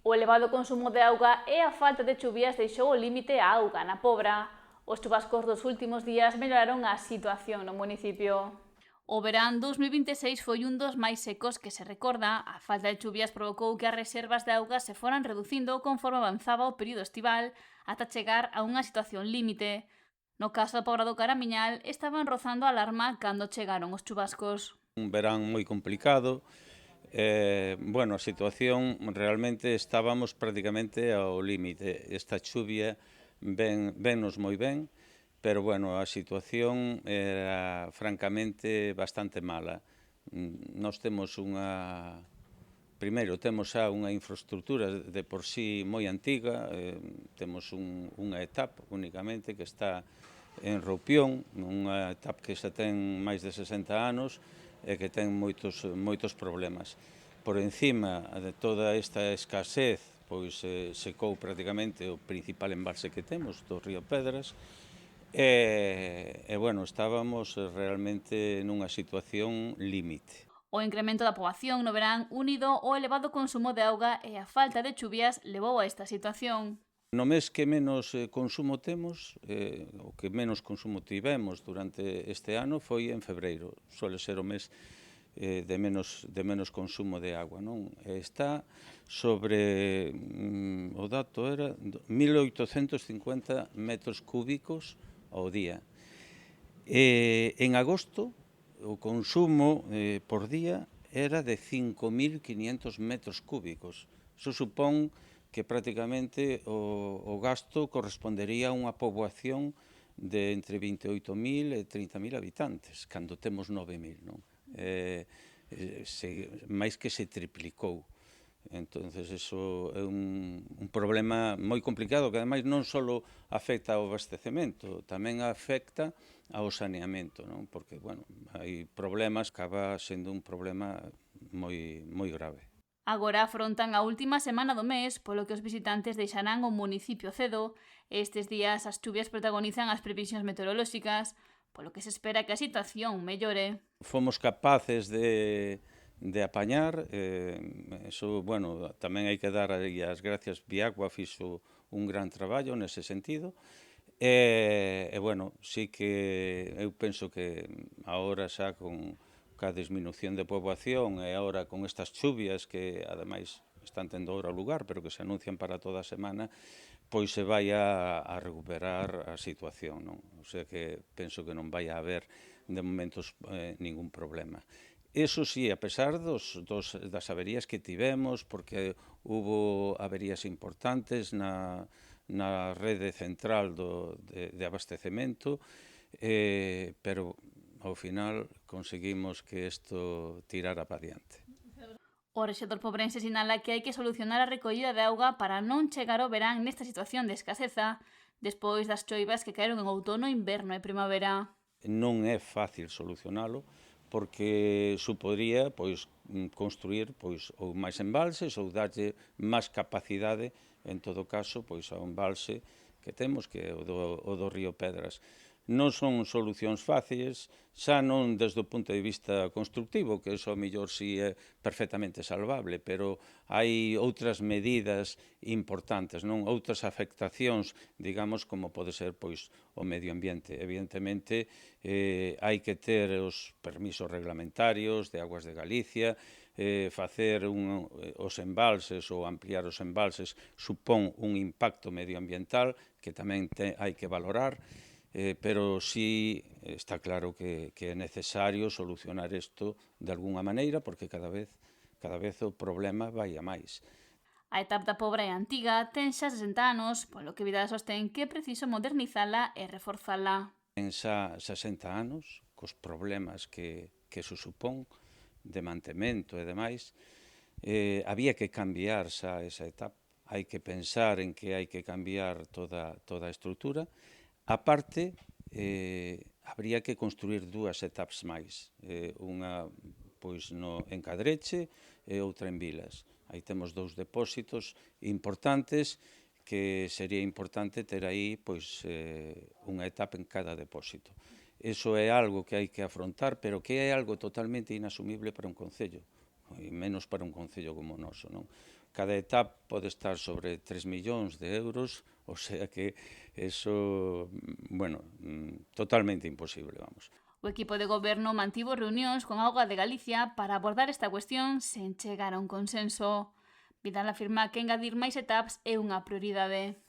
O elevado consumo de auga e a falta de chuvias deixou o límite á auga na Pobra. Os chuvascos dos últimos días melloraron a situación no municipio. O verán 2026 foi un dos máis secos que se recorda. A falta de chuvias provocou que as reservas de auga se foran reducindo conforme avanzaba o período estival ata chegar a unha situación límite. No caso da Pobra do Caramiñal, estaban rozando a alarma cando chegaron os chuvascos. Un verán moi complicado. Bueno, a situación realmente estábamos prácticamente ao límite. Esta chuvia vennos moi ben, pero bueno, a situación era francamente bastante mala. Nós temos Primeiro, temos xa unha infraestructura de por sí moi antiga, temos unha etapa únicamente que está en Roupión, unha etapa que xa ten máis de 60 anos e que ten moitos problemas. Por encima de toda esta escasez, pois secou prácticamente o principal embalse que temos, do río Pedras, bueno, estábamos realmente nunha situación límite. O incremento da poboación no verán unido ao elevado consumo de auga e a falta de chuvias levou a esta situación. No mes que menos consumo temos, o que menos consumo tivemos durante este ano foi en febreiro. Suele ser o mes de menos consumo de agua, non? Está sobre, o dato era 1.850 metros cúbicos ao día. En agosto, o consumo por día era de 5.500 metros cúbicos. Iso supón que prácticamente o gasto correspondería a unha poboación de entre 28.000 e 30.000 habitantes, cando temos 9.000, non? Máis que se triplicou. Entonces, eso é un problema moi complicado que, ademais, non só afecta ao abastecemento, tamén afecta ao saneamento, non? Porque, bueno, hai problemas, acaba sendo un problema moi grave. Agora afrontan a última semana do mes, polo que os visitantes deixarán o municipio cedo. Estes días as chuvias protagonizan as previsións meteorolóxicas, polo que se espera que a situación mellore. Fomos capaces de apañar, eso, bueno, tamén hai que dar aí as gracias. Viagua fixo un gran traballo nese sentido, bueno, sí que eu penso que agora xa con a disminución de poboación e agora con estas chuvias que ademais están tendo ahora lugar, pero que se anuncian para toda a semana, pois se vai a recuperar a situación, non? O sea que penso que non vai a haber de momentos ningún problema. Eso sí, a pesar das averías que tivemos, porque hubo averías importantes na rede central de abastecemento, pero ao final conseguimos que isto tirara para diante. O rexedor pobrense sinala que hai que solucionar a recollida de auga para non chegar ao verán nesta situación de escaseza despois das choivas que caeron en outono, inverno e primavera. Non é fácil solucionalo porque supodría construir ou máis embalses ou darlle máis capacidade, en todo caso, ao embalse que temos, que é o do río Pedras. Non son solucións fáciles, xa non desde o punto de vista constructivo, que iso ao mellor si é perfectamente salvable, pero hai outras medidas importantes, non? Outras afectacións, digamos, como pode ser o medio ambiente. Evidentemente, hai que ter os permisos reglamentarios de Aguas de Galicia, facer os embalses ou ampliar os embalses supón un impacto medioambiental que tamén hai que valorar, pero sí está claro que é necesario solucionar isto de algunha maneira, porque cada vez o problema vai a máis. A etapa da Pobra é antiga, ten xa 60 anos, polo que Vidal sostén que é preciso modernizala e reforzala. Ten xa 60 anos, cos problemas que se supón de mantemento e demais, había que cambiar xa esa etapa. Hai que pensar en que hai que cambiar toda a estrutura. A parte, habría que construir dúas etapas máis, unha en Cadreche e outra en Vilas. Aí temos dous depósitos importantes que sería importante ter aí unha etapa en cada depósito. Iso é algo que hai que afrontar, pero que é algo totalmente inasumible para un concello, e menos para un concello como o noso, non? cada etapa pode estar sobre 3 millóns de euros, o sea que eso, bueno, totalmente imposible, vamos. O equipo de goberno mantivo reunións con Auga de Galicia para abordar esta cuestión sen chegar a un consenso. Vidal afirma que engadir máis etapas é unha prioridade.